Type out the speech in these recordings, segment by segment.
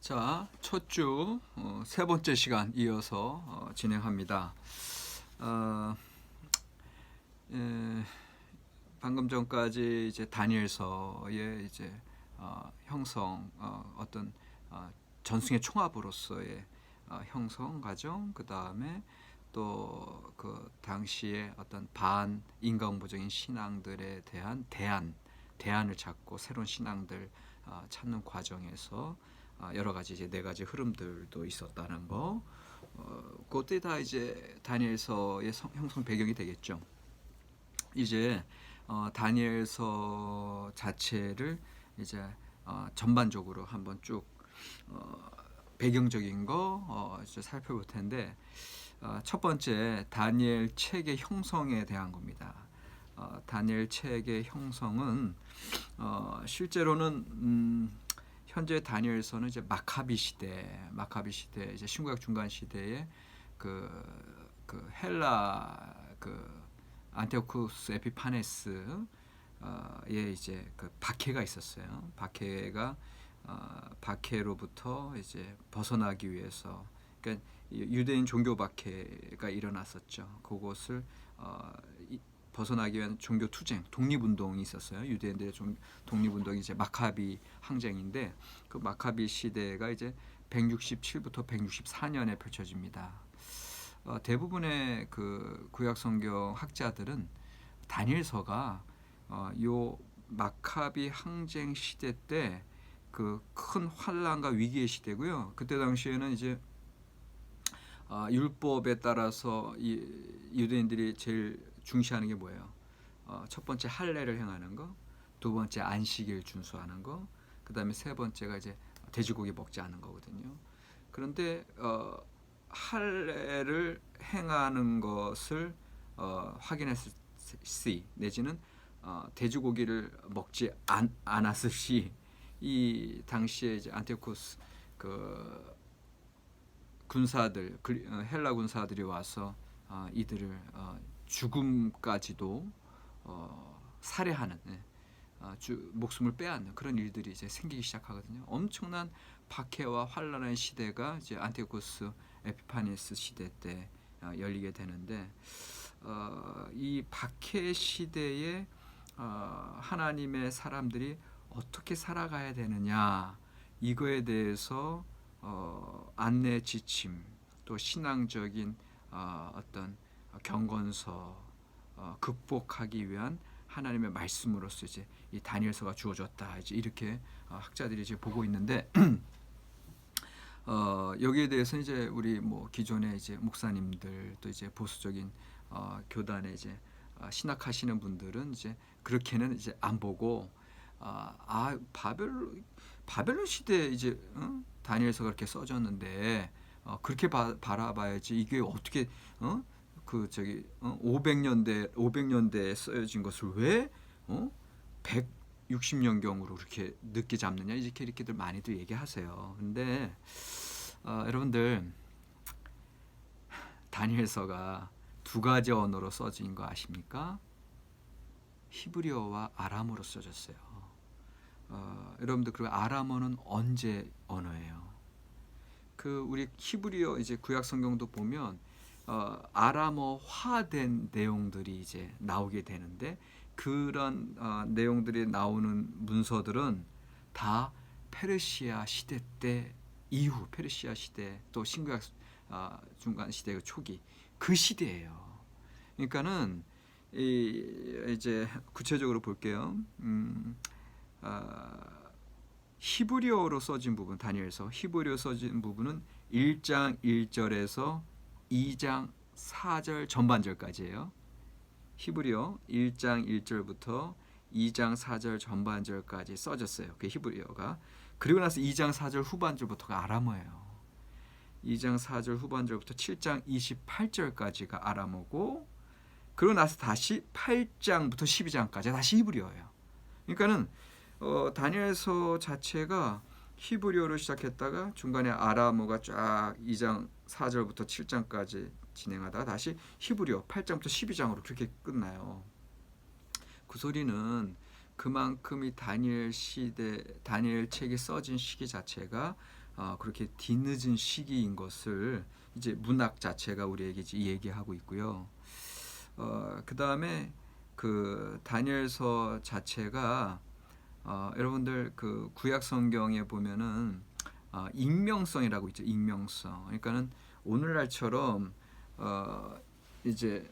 자, 첫 주 세 번째 시간 이어서 진행합니다. 어, 예, 방금 전까지 이제 다니엘서의 이제 형성, 어떤 전승의 총합으로서의 형성 과정, 그 다음에 또 그 당시에 어떤 반인간부적인 신앙들에 대한 대안을 찾고 새로운 신앙들 찾는 과정에서 여러 가지 이제 네 가지 흐름들도 있었다는 거. 그것들이 다 이제 다니엘서의 형성 배경이 되겠죠. 이제 다니엘서 자체를 이제 전반적으로 한번 쭉 배경적인 거 이제 살펴볼 텐데, 첫 번째 다니엘 책의 형성에 대한 겁니다. 다니엘 책의 형성은 실제로는 현재 다니엘서는 이제 마카비 시대 이제 신구약 중간 시대에 그 헬라 안티오쿠스 에피파네스의 이제 그 박해가 있었어요. 박해로부터 이제 벗어나기 위해서, 그러니까 유대인 종교 박해가 일어났었죠. 그것을 벗어나기 위한 종교 투쟁, 독립운동이 있었어요. 유대인들의 독립운동이 이제 마카비 항쟁인데, 그 마카비 시대가 이제 167부터 164년에 펼쳐집니다. 대부분의 그 구약 성경 학자들은 다니엘서가 요 마카비 항쟁 시대 때 그 큰 환란과 위기의 시대고요. 그때 당시에는 이제 율법에 따라서 이 유대인들이 제일 중시하는 게 뭐예요? 첫 번째 할례를 행하는 거, 두 번째 안식일 준수하는 거, 그 다음에 세 번째가 이제 돼지고기 먹지 않는 거거든요. 그런데 할례를 행하는 것을 확인했을 시, 내지는 돼지고기를 먹지 않았을 시, 이 당시에 이제 안티오코스 그 군사들, 헬라 군사들이 와서 이들을 죽음까지도 살해하는, 목숨을 빼앗는 그런 일들이 이제 생기기 시작하거든요. 엄청난 박해와 환란의 시대가 이제 안티오코스 에피파네스 시대 때 열리게 되는데, 이 박해 시대에 하나님의 사람들이 어떻게 살아가야 되느냐, 이거에 대해서 안내 지침, 또 신앙적인 어떤 경건서, 극복하기 위한 하나님의 말씀으로서 이제 이 다니엘서가 주어졌다, 이제 이렇게 학자들이 이제 보고 있는데, 여기에 대해서 이제 우리 뭐 기존의 이제 목사님들, 또 이제 보수적인 교단에 이제 신학하시는 분들은 이제 그렇게는 이제 안 보고, 바벨론 시대에 이제 다니엘서가 그렇게 써졌는데 그렇게 바라봐야지, 이게 어떻게 500년대에 써진 것을 왜 160년경으로 그렇게 늦게 잡느냐, 이렇게들 많이들 얘기하세요. 근데 여러분들, 다니엘서가 두 가지 언어로 써진 거 아십니까? 히브리어와 아람어로 써졌어요. 여러분들, 그리고 아람어는 언제 언어예요? 그 우리 히브리어 이제 구약 성경도 보면 아람어화된 내용들이 이제 나오게 되는데, 그런 내용들이 나오는 문서들은 다 페르시아 시대 때 이후, 페르시아 시대, 또 신구약 중간 시대의 초기, 그 시대예요. 그러니까는 이제 구체적으로 볼게요. 히브리어로 써진 부분, 다니엘서 히브리어 써진 부분은 1장 1절에서 2장 4절 전반절까지예요. 히브리어 1장 1절부터 2장 4절 전반절까지 써졌어요. 그 히브리어가. 그리고 나서 2장 4절 후반절부터가 아람어예요. 2장 4절 후반절부터 7장 28절까지가 아람어고, 그리고 나서 다시 8장부터 12장까지 다시 히브리어예요. 그러니까는 다니엘서 자체가 히브리어로 시작했다가 중간에 아람어가 쫙 2장 4절부터 7장까지 진행하다가 다시 히브리어 8장부터 12장으로 그렇게 끝나요. 그 소리는 그만큼 이 다니엘 책이 써진 시기 자체가 그렇게 뒤늦은 시기인 것을 이제 문학 자체가 우리에게 이제 얘기하고 있고요. 그 다음에 그 다니엘서 자체가 여러분들 그 구약 성경에 보면은 익명성이라고 있죠. 익명성. 그러니까는 오늘날처럼 이제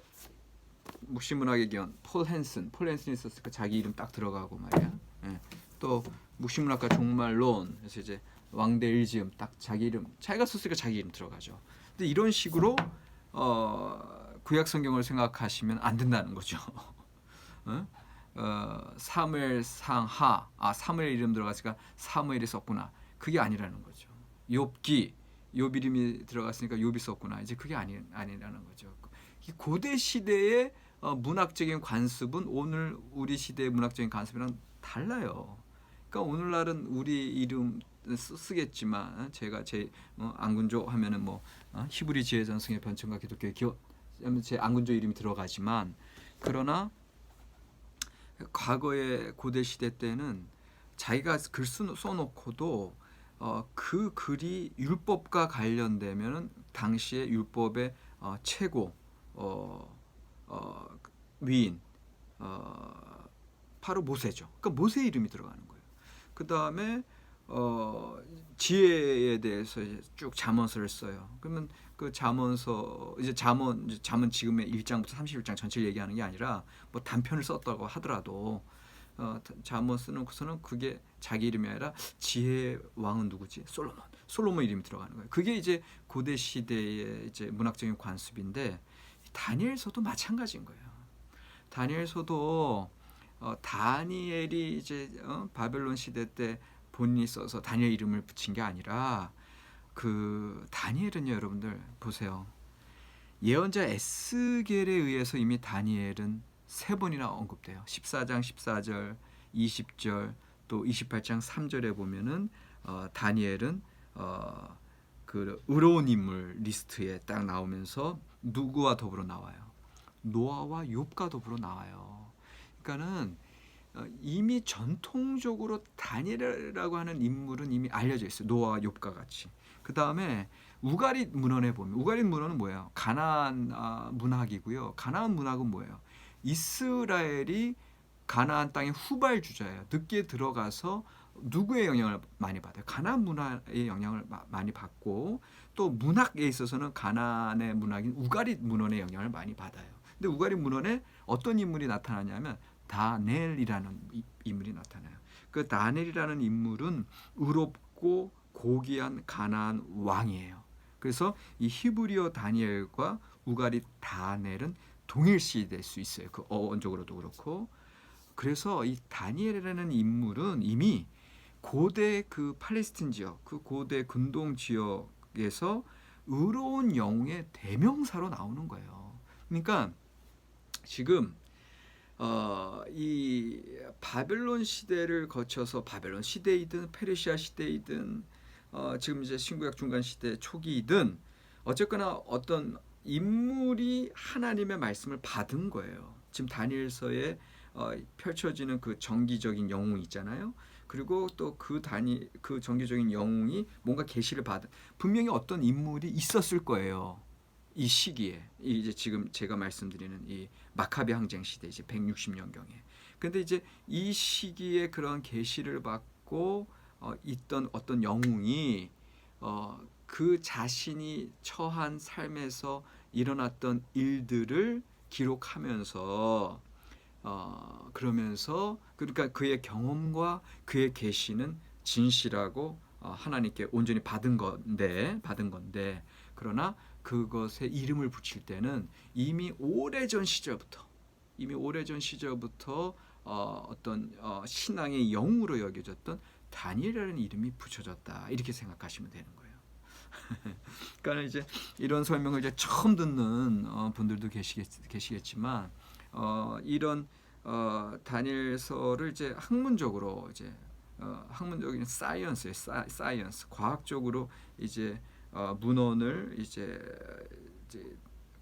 묵시문학의 견 폴 헨슨이 있었으니까 자기 이름 딱 들어가고 말이야. 예. 또 묵시문학가 종말론 그래서 이제 왕대 일지음 딱 자기 이름 자기가 썼으니까 자기 이름 들어가죠. 근데 이런 식으로 구약 성경을 생각하시면 안 된다는 거죠. 사무엘상하 사무엘 이름 들어갔으니까 사무엘이 썼구나. 그게 아니라는 거죠. 욥기 욥 이름이 들어갔으니까 욥이 썼구나. 이제 그게 아니라는 거죠. 이 고대 시대의 문학적인 관습은 오늘 우리 시대의 문학적인 관습이랑 달라요. 그러니까 오늘날은 우리 이름 쓰겠지만 제가 제 안군조 하면은 히브리 지혜전승의 변천과 기독교의 제 안군조 이름이 들어가지만 그러나 과거의 고대 시대 때는 자기가 글 써놓고도 그 글이 율법과 관련되면 당시의 율법의 최고 위인 바로 모세죠. 그러니까 모세 이름이 들어가는 거예요. 그 다음에 지혜에 대해서 이제 쭉 잠언서를 써요. 그러면 그 잠언서 이제 잠언 지금의 1장부터 31장 전체를 얘기하는 게 아니라 뭐 단편을 썼다고 하더라도 잠언 쓰는고서는 그게 자기 이름이 아니라 지혜 왕은 누구지? 솔로몬 이름이 들어가는 거예요. 그게 이제 고대 시대의 이제 문학적인 관습인데 다니엘서도 마찬가지인 거예요. 다니엘서도 다니엘이 이제 바벨론 시대 때 본인이 써서 다니엘 이름을 붙인 게 아니라 그 다니엘은요, 여러분들 보세요. 예언자 에스겔에 의해서 이미 다니엘은 3번이나 언급돼요. 14장 14절, 20절, 또 28장 3절에 보면은 다니엘은 그 의로운 인물 리스트에 딱 나오면서 누구와 더불어 나와요? 노아와 욥과 더불어 나와요. 그러니까는 이미 전통적으로 다니엘이라고 하는 인물은 이미 알려져 있어요. 노아와 욥과 같이. 그 다음에 우가릿 문헌에 보면 우가릿 문헌은 뭐예요? 가나안 문학이고요. 가나안 문학은 뭐예요? 이스라엘이 가나안 땅의 후발주자예요. 늦게 들어가서 누구의 영향을 많이 받아요? 가나안 문화의 영향을 많이 받고 또 문학에 있어서는 가나안의 문학인 우가릿 문헌의 영향을 많이 받아요. 근데 우가릿 문헌에 어떤 인물이 나타나냐면 다니엘이라는 인물이 나타나요. 그 다니엘이라는 인물은 의롭고 고귀한 가나안 왕이에요. 그래서 이 히브리어 다니엘과 우가릿 다니엘은 동일시 될 수 있어요. 그 어원적으로도 그렇고. 그래서 이 다니엘이라는 인물은 이미 고대 그 팔레스틴 지역, 그 고대 근동 지역에서 의로운 영웅의 대명사로 나오는 거예요. 그러니까 지금 이 바벨론 시대를 거쳐서 바벨론 시대이든 페르시아 시대이든 지금 이제 신구약 중간 시대 초기이든 어쨌거나 어떤 인물이 하나님의 말씀을 받은 거예요. 지금 다니엘서에 펼쳐지는 그 정기적인 영웅 있잖아요. 그리고 또 그 정기적인 영웅이 뭔가 계시를 받은 분명히 어떤 인물이 있었을 거예요. 이 시기에 이제 지금 제가 말씀드리는 이 마카비 항쟁 시대 이제 160년경에. 근데 이제 이 시기에 그런 계시를 받고 있던 어떤 영웅이 그 자신이 처한 삶에서 일어났던 일들을 기록하면서 그러면서 그러니까 그의 경험과 그의 계시는 진실하고 하나님께 온전히 받은 건데 그러나 그것에 이름을 붙일 때는 이미 오래전 시절부터 어떤 신앙의 영으로 여겨졌던 다니엘이라는 이름이 붙여졌다 이렇게 생각하시면 되는 거예요. 그러니까 이제 이런 설명을 이제 처음 듣는 분들도 계시겠지만 이런 다니엘서를 이제 학문적으로 이제 학문적인 사이언스 과학적으로 이제 문헌을 이제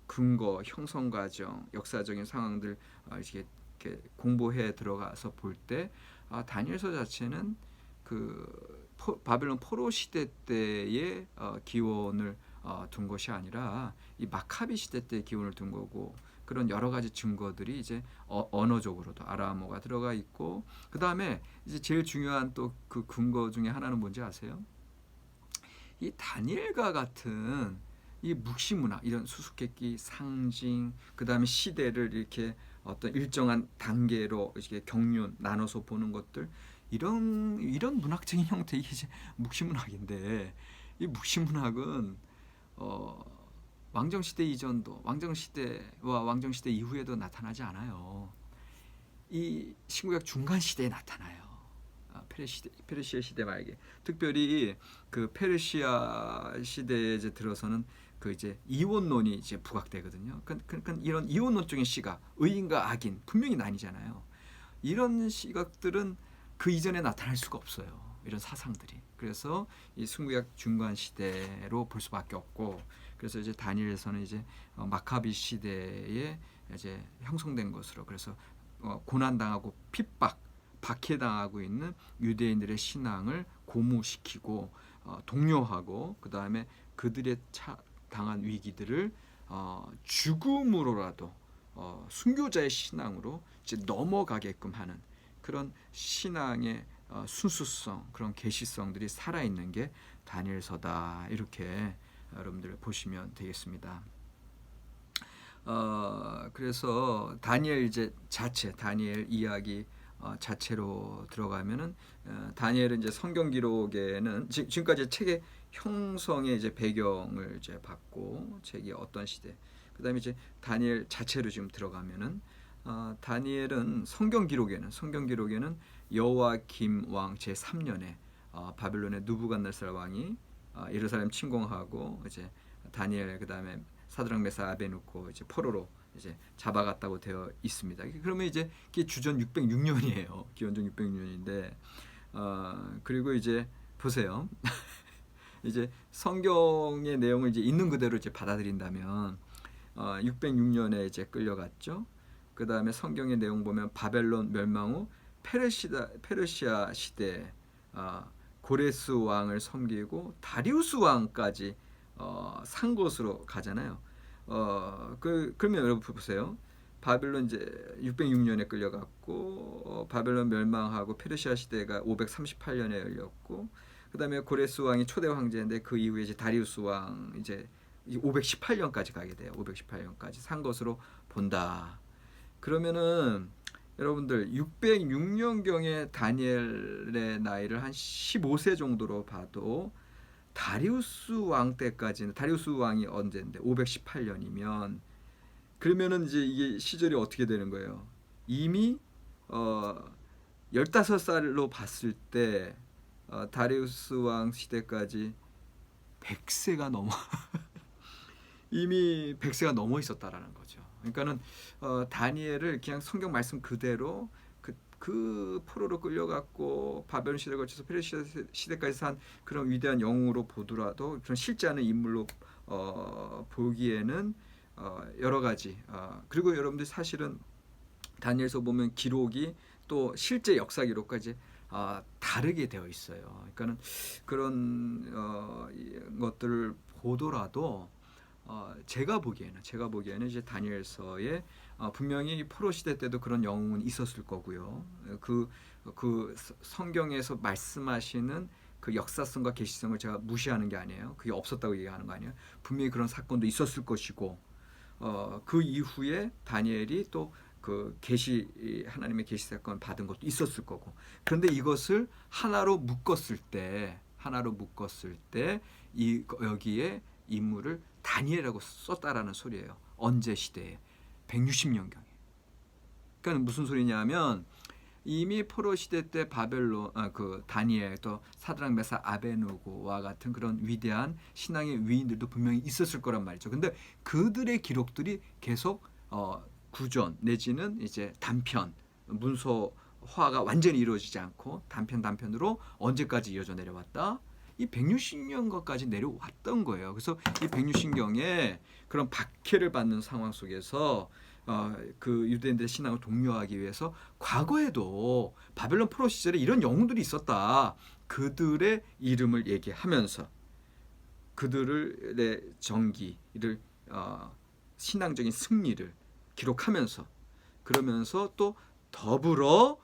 근거, 형성 과정, 역사적인 상황들 이렇게 공부해 들어가서 볼 때 다니엘서 자체는 그 바벨론 포로 시대 때의 기원을 둔 것이 아니라 이 마카비 시대 때의 기원을 둔 거고, 그런 여러 가지 증거들이 이제 언어적으로도 아람어가 들어가 있고, 그 다음에 이제 제일 중요한 또 그 근거 중에 하나는 뭔지 아세요? 이 다니엘과 같은 이 묵시 문화, 이런 수수께끼 상징, 그 다음에 시대를 이렇게 어떤 일정한 단계로 이렇게 경륜 나눠서 보는 것들, 이런 문학적인 형태, 이게 이제 묵시 문학인데, 이 묵시 문학은 왕정 시대 이전도, 왕정 시대와 왕정 시대 이후에도 나타나지 않아요. 이 신구약 중간 시대에 나타나요. 페르시아 시대 말기, 특별히 그 페르시아 시대에 이제 들어서는 그 이제 이원론이 이제 부각되거든요. 그러니까 이런 이원론적인 시각, 의인과 악인 분명히 나뉘잖아요. 이런 시각들은 그 이전에 나타날 수가 없어요. 이런 사상들이. 그래서 이 신구약 중간 시대로 볼 수밖에 없고, 그래서 이제 다니엘에서는 이제 마카비 시대에 이제 형성된 것으로, 그래서 고난 당하고 핍박, 박해당하고 있는 유대인들의 신앙을 고무시키고 독려하고, 그 다음에 그들의 당한 위기들을 죽음으로라도 순교자의 신앙으로 이제 넘어가게끔 하는 그런 신앙의 순수성, 그런 계시성들이 살아있는 게 다니엘서다, 이렇게 여러분들 보시면 되겠습니다. 그래서 다니엘 이제 다니엘 이야기 자체로 들어가면은, 다니엘은 이제 성경 기록에는 지금까지 책의 형성의 이제 배경을 이제 받고, 책이 어떤 시대, 그다음에 이제 다니엘 자체로 지금 들어가면은, 다니엘은 성경 기록에는 여호와김 왕 제 3년에 바벨론의 느부갓네살 왕이 예루살렘 침공하고 이제 다니엘, 그다음에 사드락 메사 아베누고 이제 포로로 이제 잡아갔다고 되어 있습니다. 그러면 이제 그게 주전 606년이에요. 기원전 606년인데, 그리고 이제 보세요. 이제 성경의 내용을 이제 있는 그대로 이제 받아들인다면, 606년에 이제 끌려갔죠. 그 다음에 성경의 내용 보면 바벨론 멸망 후 페르시아 시대 고레스 왕을 섬기고 다리우스 왕까지 산 곳으로 가잖아요. 그러면 여러분 보세요. 바벨론 이제 606년에 끌려갔고, 바벨론 멸망하고 페르시아 시대가 538년에 열렸고, 그다음에 고레스 왕이 초대 황제인데 그 이후에 이제 다리우스 왕 이제 518년까지 가게 돼요. 518년까지 산 것으로 본다. 그러면은 여러분들 606년경에 다니엘의 나이를 한 15세 정도로 봐도, 다리우스 왕 때까지는, 다리우스 왕이 언제인데 518년이면, 그러면은 이제 이게 시절이 어떻게 되는 거예요? 이미 15살로 봤을 때 다리우스 왕 시대까지 100세가 넘어 이미 100세가 넘어 있었다라는 거죠. 그러니까는 다니엘을 그냥 성경 말씀 그대로 그 포로로 끌려갔고 바벨론 시대를 거쳐서 페르시아 시대까지 산 그런 위대한 영웅으로 보더라도, 그런 실제 않은 인물로 보기에는 여러 가지, 그리고 여러분들 사실은 다니엘서 보면 기록이 또 실제 역사 기록까지 다르게 되어 있어요. 그러니까는 그런 것들을 보더라도 제가 보기에는 이제 다니엘서에 분명히 포로 시대 때도 그런 영웅은 있었을 거고요. 그 성경에서 말씀하시는 그 역사성과 계시성을 제가 무시하는 게 아니에요. 그게 없었다고 얘기하는 거 아니에요. 분명히 그런 사건도 있었을 것이고, 그 이후에 다니엘이 또 그 하나님의 계시 사건 받은 것도 있었을 거고. 그런데 이것을 하나로 묶었을 때 여기에 인물을 다니엘이라고 썼다라는 소리예요. 언제 시대에? 160년경에. 그러니까 무슨 소리냐면, 이미 포로 시대 때 바벨론 그 다니엘, 또 사드락 메사 아베누고와 같은 그런 위대한 신앙의 위인들도 분명히 있었을 거란 말이죠. 근데 그들의 기록들이 계속 구전 내지는 이제 단편, 문서화가 완전히 이루어지지 않고 단편으로 언제까지 이어져 내려왔다? 이 160년까지 내려왔던 거예요. 그래서 이 160경에 그런 박해를 받는 상황 속에서 그 유대인들의 신앙을 독려하기 위해서 과거에도 바벨론 포로 시절에 이런 영웅들이 있었다. 그들의 이름을 얘기하면서 그들의 정기를 신앙적인 승리를 기록하면서 그러면서 또 더불어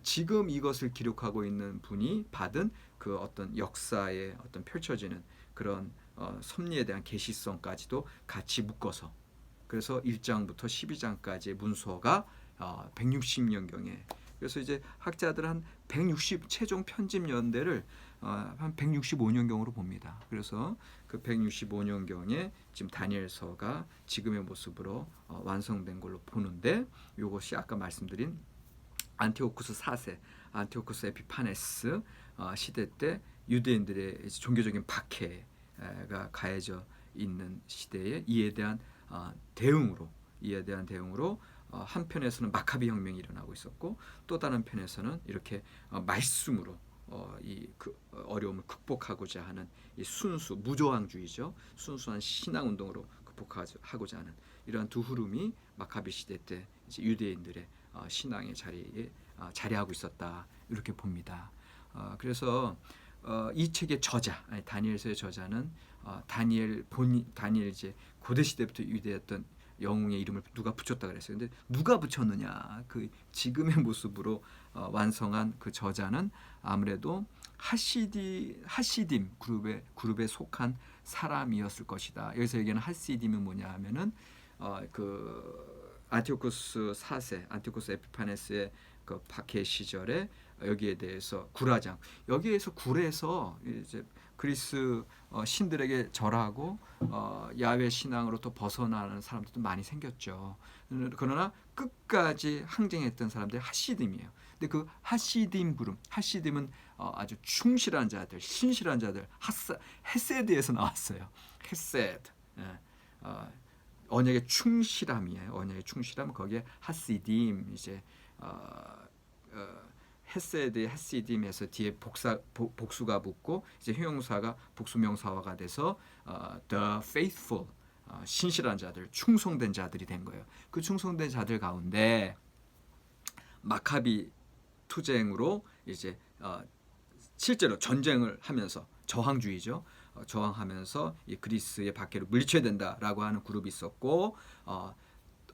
지금 이것을 기록하고 있는 분이 받은 그 어떤 역사의 어떤 펼쳐지는 그런 섭리에 대한 계시성까지도 같이 묶어서 그래서 1장부터 12장까지의 문서가 160년경에 그래서 이제 학자들 한 160 최종 편집 연대를 한 165년경으로 봅니다. 그래서 그 165년경에 지금 다니엘서가 지금의 모습으로 완성된 걸로 보는데 이것이 아까 말씀드린 안티오쿠스 4세, 안티오쿠스 에피파네스 시대 때 유대인들의 종교적인 박해가 가해져 있는 시대에 이에 대한 대응으로 한편에서는 마카비 혁명이 일어나고 있었고 또 다른 편에서는 이렇게 말씀으로 그 어려움을 극복하고자 하는 이 무조항주의죠. 순수한 신앙 운동으로 극복하고자 하는 이러한 두 흐름이 마카비 시대 때 이제 유대인들의 신앙의 자리에 자리하고 있었다 이렇게 봅니다. 그래서 이 책의 저자 다니엘서의 저자는 다니엘 이제 고대 시대부터 유대했던 영웅의 이름을 누가 붙였다 그랬어요. 근데 누가 붙였느냐? 그 지금의 모습으로 완성한 그 저자는 아무래도 하시딤 그룹에 속한 사람이었을 것이다. 여기서 얘기하는 하시딤은 뭐냐 하면은 그 안티오쿠스 4세, 안티오쿠스 에피파네스의 그 박해 시절에 여기에 대해서 구라장 여기에서 굴에서 이제 그리스 신들에게 절하고 야훼 신앙으로부터 벗어나는 사람들도 많이 생겼죠. 그러나 끝까지 항쟁했던 사람들이 하시딤이에요. 근데 그 하시딤 그룹, 하시딤은 아주 충실한 자들, 신실한 자들, 헤세드에서 나왔어요. 헤세드. 예. 언약의 충실함이에요. 언약의 충실함 거기에 하시딤 이제 헤세드의 하시딤에서 뒤에 복수가 붙고 이제 형용사가 복수명사화가 돼서 the faithful 신실한 자들, 충성된 자들이 된 거예요. 그 충성된 자들 가운데 마카비 투쟁으로 이제 실제로 전쟁을 하면서 저항주의죠. 저항하면서 이 그리스의 박해로 물리쳐야 된다라고 하는 그룹이 있었고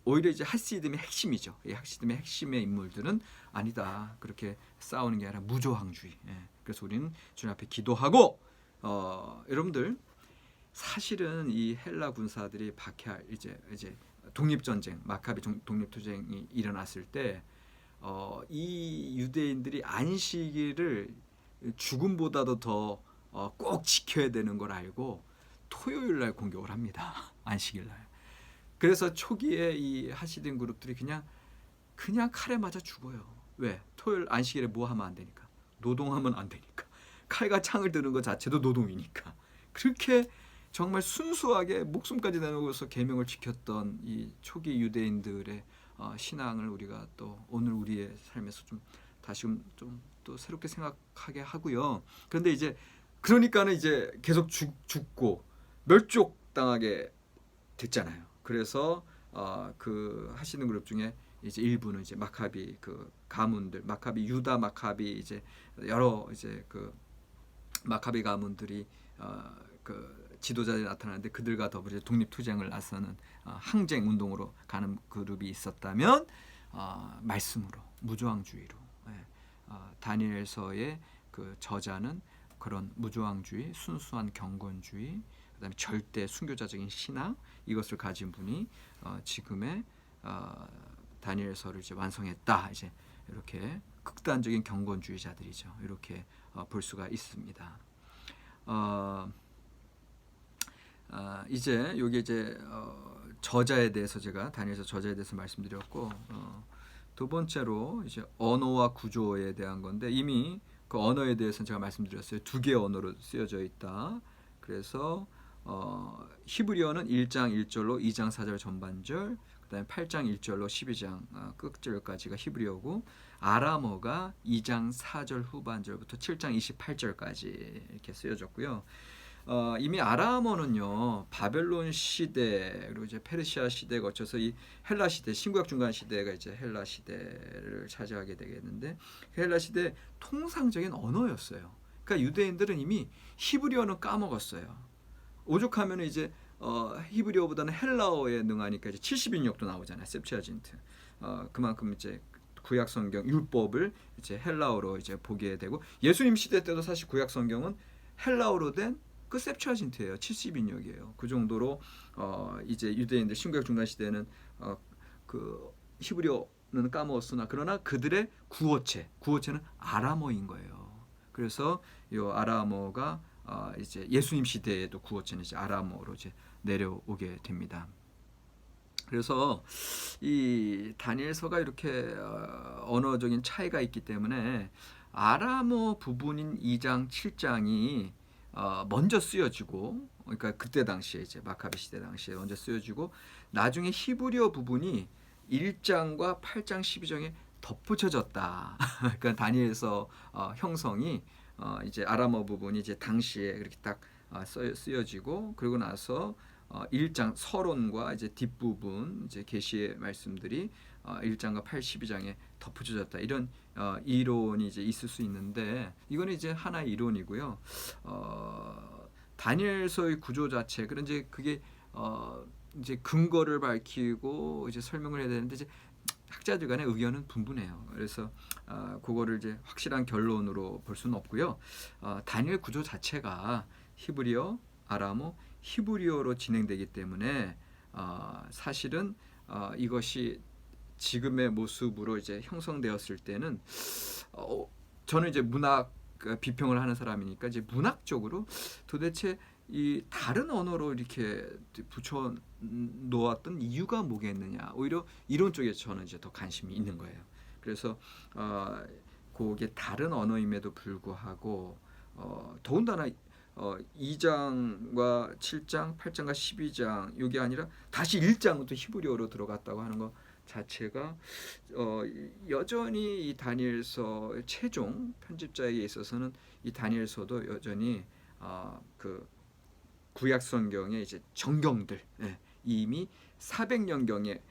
오히려 이제 하시딤의 핵심이죠. 이 하시딤의 핵심의 인물들은 아니다. 그렇게 싸우는 게 아니라 무조항주의. 그래서 우리는 주님 앞에 기도하고 여러분들 사실은 이 헬라 군사들이 박해할 이제 독립전쟁 마카비 독립투쟁이 일어났을 때 이 유대인들이 안식일을 죽음보다도 더 꼭 지켜야 되는 걸 알고 토요일 날 공격을 합니다. 안식일 날. 그래서 초기에 이 하시딘 그룹들이 그냥 칼에 맞아 죽어요. 왜? 토요일 안식일에 뭐 하면 안 되니까. 노동하면 안 되니까. 칼과 창을 드는 것 자체도 노동이니까. 그렇게 정말 순수하게 목숨까지 내놓고서 계명을 지켰던 이 초기 유대인들의 신앙을 우리가 또 오늘 우리의 삶에서 좀 다시금 좀 또 새롭게 생각하게 하고요. 그런데 이제 그러니까는 이제 계속 죽고 멸족당하게 됐잖아요. 그래서 그 하시는 그룹 중에 이제 일부는 이제 마카비 그 가문들, 유다 마카비 이제 여러 이제 그 마카비 가문들이 그 지도자들이 나타나는데 그들과 더불어 독립투쟁을 나서는 항쟁 운동으로 가는 그룹이 있었다면 말씀으로 무조항주의로 다니엘서의 그 저자는 그런 무조항주의, 순수한 경건주의, 그다음에 절대 순교자적인 신앙 이것을 가진 분이 지금의 다니엘서를 이제 완성했다. 이제 이렇게 극단적인 경건주의자들이죠. 이렇게 볼 수가 있습니다. 이제 여기 이제 저자에 대해서 제가 다니엘서 저자에 대해서 말씀드렸고 두 번째로 이제 언어와 구조에 대한 건데 이미 그 언어에 대해서는 제가 말씀드렸어요. 두 개의 언어로 쓰여져 있다. 그래서 히브리어는 1장 1절로 2장 4절 전반절, 그다음에 8장 1절로 12장 끝절까지가 히브리어고 아람어가 2장 4절 후반절부터 7장 28절까지 이렇게 쓰여졌고요. 이미 아람어는요 바벨론 시대 그리고 이제 페르시아 시대에 거쳐서 이 헬라 시대 신구약 중간 시대가 이제 헬라 시대를 차지하게 되겠는데 헬라 시대 통상적인 언어였어요. 그러니까 유대인들은 이미 히브리어는 까먹었어요. 오죽하면 이제 히브리어보다는 헬라어에 능하니까 이제 70인역도 나오잖아요. 셉치아진트. 그만큼 이제 구약 성경 율법을 이제 헬라어로 이제 보게 되고, 예수님 시대 때도 사실 구약 성경은 헬라어로 된 그 셉치아진트예요. 70인역이에요. 그 정도로 이제 유대인들 신구약 중간 시대는 그 히브리어는 까먹었으나 그러나 그들의 구어체는 아람어인 거예요. 그래서 이 아람어가 이제 예수님 시대에도 구어체는 이제 아람어로 이제 내려오게 됩니다. 그래서 이 다니엘서가 이렇게 언어적인 차이가 있기 때문에 아람어 부분인 2장, 7장이 먼저 쓰여지고, 그러니까 그때 당시에 이제 마카비 시대 당시에 먼저 쓰여지고, 나중에 히브리어 부분이 1장과 8장, 12장에 덧붙여졌다. 그러니까 다니엘서 형성이 이제 아람어 부분이 이제 당시에 그렇게 딱 쓰여지고, 그리고 나서 1장 서론과 이제 뒷부분 이제 계시의 말씀들이 1장과 8, 12장에 덧붙여졌다. 이런 이론이 이제 있을 수 있는데, 이거는 이제 하나의 이론이고요. 다니엘서의 구조 자체, 그런데 그게 이제 근거를 밝히고 이제 설명을 해야 되는데, 이제 학자들 간의 의견은 분분해요. 그래서 그거를 이제 확실한 결론으로 볼 수는 없고요. 다니엘 구조 자체가 히브리어, 아람어, 히브리어로 진행되기 때문에 사실은 이것이 지금의 모습으로 이제 형성되었을 때는 저는 이제 문학 비평을 하는 사람이니까 이제 문학적으로 도대체 이 다른 언어로 이렇게 붙여 놓았던 이유가 뭐겠느냐, 오히려 이런 쪽에 저는 이제 더 관심이 있는 거예요. 그래서 그게 다른 언어임에도 불구하고 더군다나 2장과 7장, 8장과 12장 이게 아니라 다시 1장은 또 히브리어로 들어갔다고 하는 것 자체가 여전히 이 다니엘서 최종 편집자에게 있어서는 이 다니엘서도 여전히 그 구약 성경의 이제 정경들, 이미 400년경의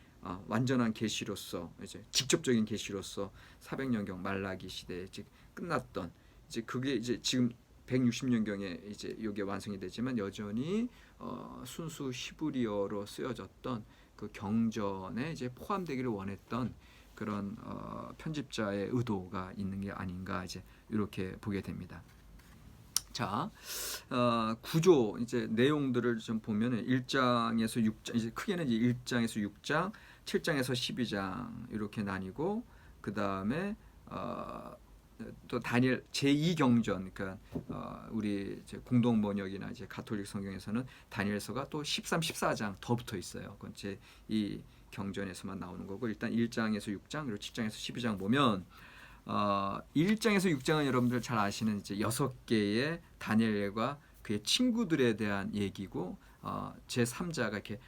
완전한 계시로서, 이제 직접적인 계시로서 400년경 말라기 시대에 이제 끝났던, 이제 그게 이제 지금 160년경에 이제 이게 완성이 되지만 여전히 순수 히브리어로 쓰여졌던 그 경전에 이제 포함되기를 원했던 그런 편집자의 의도가 있는 게 아닌가, 이제 이렇게 보게 됩니다. 자, 구조 이제 내용들을 좀 보면은 1장에서 6장, 이제 크게는 이제 1장에서 6장, 7장에서 12장 이렇게 나뉘고, 그 다음에 또 다니엘 제2경전, 그러니까 우리 이제 공동 번역이나 이제 가톨릭 성경에서는 다니엘서가 또 13, 14장 더 붙어 있어요. 그건 제2 경전에서만 나오는 거고, 일단 1장에서 6장 그리고 7장에서 12장 보면 1장에서 6장은 여러분들 잘 아시는 이제 6개의 다니엘과 그의 친구들에 대한 얘기고, 제3자가 이렇게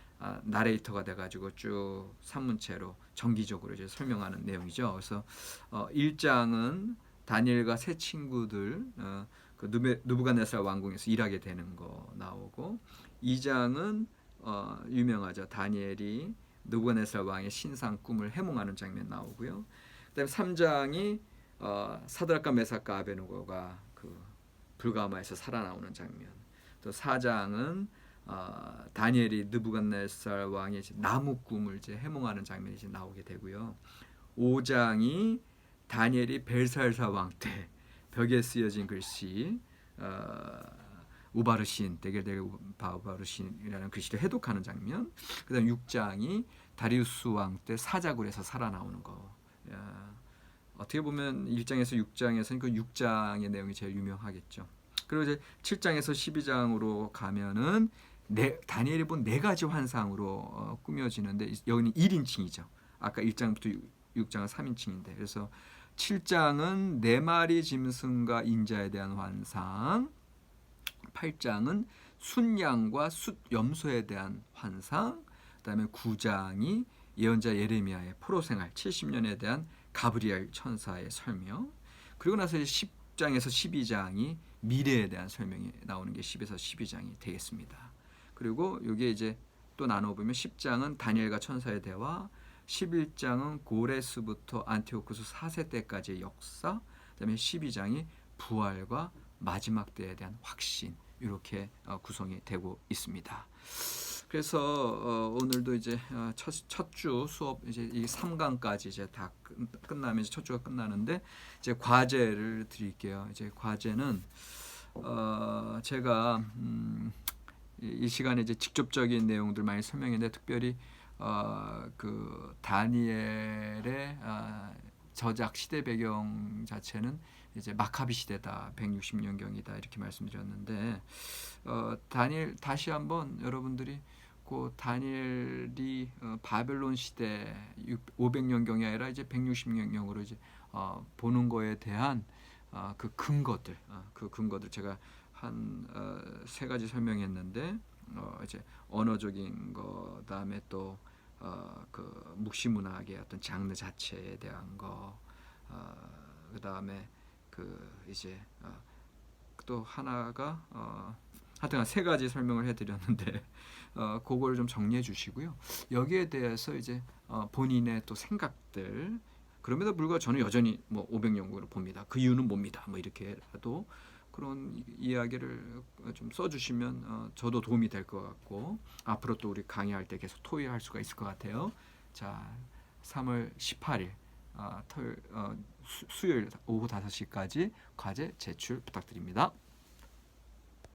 나레이터가 돼가지고 쭉 산문체로 정기적으로 이제 설명하는 내용이죠. 그래서 1장은 다니엘과 세 친구들 그 느부갓네살 왕궁에서 일하게 되는 거 나오고, 2장은 유명하죠. 다니엘이 느부갓네살 왕의 신상 꿈을 해몽하는 장면 나오고요. 그다음에 3장이 사드락과 메삭과 아베누고가 그 불가마에서 살아나오는 장면. 또 4장은 다니엘이 느부갓네살 왕의 나무 꿈을 이제 해몽하는 장면이 이제 나오게 되고요. 5장이 다니엘이 벨살사 왕 때 벽에 쓰여진 글씨 우바르신, 데겔데겔 바우바르신이라는 글씨를 해독하는 장면. 그다음 6장이 다리우스 왕 때 사자굴에서 살아나오는 거. 어떻게 보면 1장에서 6장에서는 그 6장의 내용이 제일 유명하겠죠. 그리고 이제 7장에서 12장으로 가면은 다니엘이 본 4가지 환상으로 꾸며지는데, 여기는 1인칭이죠. 아까 1장부터 6장은 3인칭인데, 그래서 7장은 4마리 짐승과 인자에 대한 환상, 8장은 순양과 숫염소에 대한 환상, 그다음에 9장이 예언자 예레미야의 포로생활 70년에 대한 가브리엘 천사의 설명, 그리고 나서 10장에서 12장이 미래에 대한 설명이 나오는 게 10에서 12장이 되겠습니다. 그리고 이게 이제 또 나눠보면 10장은 다니엘과 천사의 대화, 11장은 고레스부터 안티오쿠스 4세 때까지의 역사, 그다음에 12장이 부활과 마지막 때에 대한 확신 이렇게 구성이 되고 있습니다. 그래서 오늘도 이제 첫 주 수업 이제 이 3강까지 이제 다 끝나면 이제 첫 주가 끝나는데 이제 과제를 드릴게요. 이제 과제는 제가 이 시간에 이제 직접적인 내용들 많이 설명했는데 특별히 그 다니엘의 저작 시대 배경 자체는 이제 마카비 시대다, 160년경이다 이렇게 말씀드렸는데 다니엘 다시 한번 여러분들이 그 다니엘이 바벨론 시대 500년경이 아니라 이제 160년경으로 이제 보는 거에 대한 그 근거들 제가 한 세 가지 설명했는데 이제 언어적인 거, 그다음에 또 그 묵시문학의 어떤 장르 자체에 대한 거, 그다음에 그 이제 또 하나가 하여튼 세 가지 설명을 해드렸는데 그걸 좀 정리해 주시고요. 여기에 대해서 이제 본인의 또 생각들, 그럼에도 불구하고 저는 여전히 뭐 500년으로 봅니다. 그 이유는 뭡니다. 뭐 이렇게라도 그런 이야기를 좀 써주시면 저도 도움이 될 것 같고 앞으로 또 우리 강의할 때 계속 토의할 수가 있을 것 같아요. 자, 3월 18일 수요일 오후 5시까지 과제 제출 부탁드립니다.